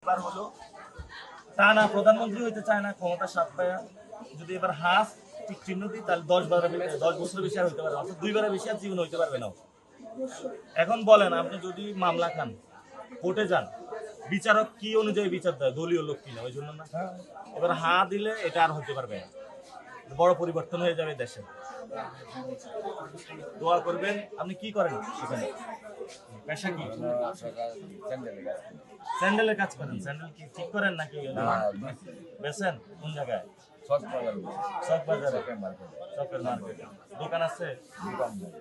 একবার হলো তা না প্রধানমন্ত্রী হইতে চায় না, ক্ষমতা সাত পায়া যদি এবার হাফ ঠিক চিহ্ন দিই তাহলে 10 বছরের বেশি আর হইতে পারবে না, অর্থাৎ 2বারের বেশি আর জীবন হইতে পারবে না। এখন বলেন আপনি যদি মামলা খান, কোর্টে যান, বিচারক কি অনুযায়ী বিচার দেয়? দলীয় লোক কিনা, ওই জন্য না। এবার হা দিলে এটা আর হতে পারবে না, বড় পরিবর্তন হয়ে যাবে দেশে। দোয়া করবেন। আপনি কি করেন সেখানে? পেশা কি? স্যান্ডেলের কাজ করেন। স্যান্ডেল কি ঠিক করেন নাকি বেচেন? কোন জায়গায়? চক বাজারে, চকের মার্কেটে দোকান আছে?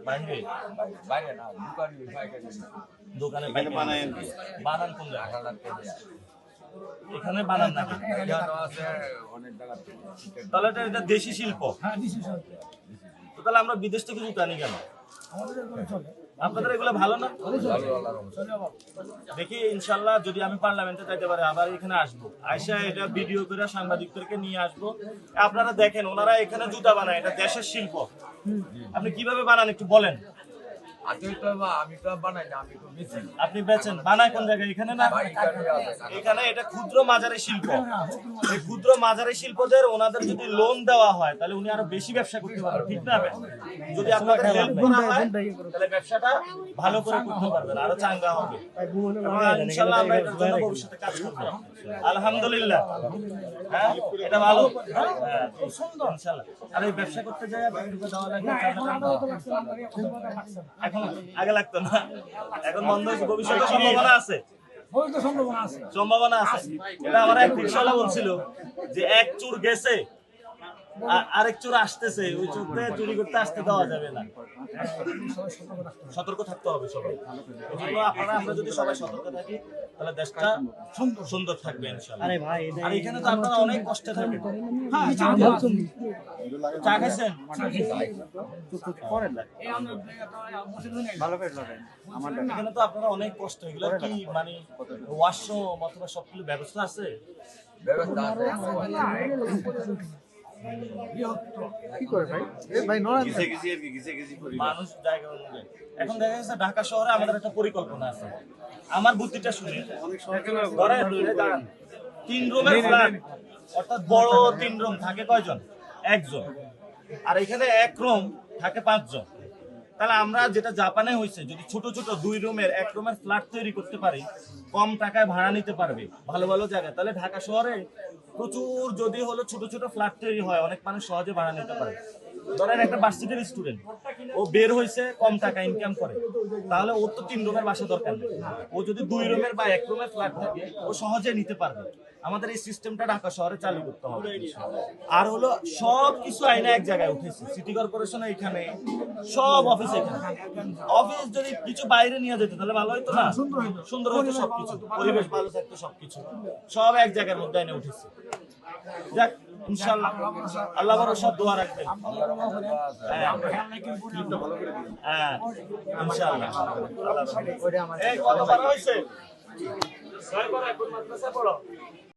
বাইরে দোকানে বানান কোন জায়গায়? এখানে বানান নাকি? তাহলে এটা দেশি শিল্প। তো তাহলে আমরা বিদেশ থেকে জুতো আনি কেন? আপনাদের এগুলো ভালো না? দেখি ইনশাল্লাহ যদি আমি পার্লামেন্টে যাইতে পারি আবার এখানে আসবো, আইসা এটা ভিডিও করে সাংবাদিকদেরকে নিয়ে আসবো। আপনারা দেখেন ওনারা এখানে জুতা বানায়, এটা দেশের শিল্প। আপনি কিভাবে বানান একটু বলেন। আপনি বেচেন, বানায় কোন জায়গায়? এখানে না, এখানে এটা ক্ষুদ্র মাঝারি শিল্প। এই ক্ষুদ্র মাঝারি শিল্পদের ওনাদের যদি লোন দেওয়া হয় তাহলে উনি আরো বেশি ব্যবসা করতে পারবেন, ঠিক না? যদি আপনাদের হেল্প করা হয় তাহলে ব্যবসাটা ভালো করে করতে পারবেন, আরো চাঙ্গা হবে। ইনশাআল্লাহ আমরা এটার জন্য ভবিষ্যতে কাজ করব। আলহামদুলিল্লাহ। হ্যাঁ, এটা ভালো। হ্যাঁ, ইনশাআল্লাহ। আর এই ব্যবসা করতে যায় দেওয়া লাগে এখন, আগে লাগতো না, এখন বন্ধ হয়েছে। ভবিষ্যতে সম্ভাবনা আছে, সম্ভাবনা আছে। এটা আমার এক রিকশাওয়ালা বলছিল যে এক চোর গেছে আরেক চোর আসতেছে, ওই চোরতে চুরি করতে আসতে দেওয়া যাবে না। সতর্ক থাকতে হবে সবাই। এই জন্য আমরা যদি সবাই সতর্ক থাকি তাহলে দেশটা সুন্দর থাকবে ইনশাআল্লাহ। আর এখানে তো আপনারা অনেক কষ্টে থাকেন। চা খাইছেন? এখানে তো আপনারা অনেক কষ্ট, এগুলো কি মানে ওয়াশরুম অথবা সবগুলো ব্যবস্থা আছে? মানুষ জায়গা অনুযায়ী এখন দেখা যাচ্ছে ঢাকা শহরে আমাদের একটা পরিকল্পনা আছে। আমার বুদ্ধিটা শুনে 3 রুমের ফ্ল্যাট, অর্থাৎ বড় 3 রুম থাকে কয়জন? একজন। আর এখানে 1 রুম থাকে 5 জন। তাহলে আমরা যেটা জাপানে হয়েছে, যদি ছোট ছোট 2 রুমের 1 রুমের ফ্ল্যাট তৈরি করতে পারি, কম টাকায় ভাড়া নিতে পারবে ভালো ভালো জায়গায়, তাহলে ঢাকা শহরে প্রচুর যদি হলো ছোট ছোট ফ্ল্যাট তৈরি হয়, অনেক মানুষ সহজে ভাড়া নিতে পারে। ধরেন একটা ভার্সিটির স্টুডেন্ট, ও বের হয়েছে, কম টাকা ইনকাম করে, তাহলে ওর তো 3 রুমের বাসা দরকার নেই। ও যদি 2 রুমের বা 1 রুমের ফ্ল্যাট থাকে ও সহজে নিতে পারবে। আমাদের এই সিস্টেমটা ঢাকা শহরে চালু করতে হবে। আর হলো সব কিছু আইনা এক জায়গায় উঠেছে, সিটি কর্পোরেশন এখানে, সব অফিস এখানে। অফিস যদি কিছু বাইরে নিয়ে যেত তাহলে ভালো হতো না? সুন্দর হতো সবকিছু, পরিবেশ ভালো থাকতো, সবকিছু সব এক জায়গার মধ্যে আইনে উঠেছে। যাক ইনশাআল্লাহ, আল্লাহ বড় সব দোয়া রাখবেন। হ্যাঁ ইনশাআল্লাহ। এই কত বার হয়েছে? 6 বার এখন মাদ্রাসা পড়ো।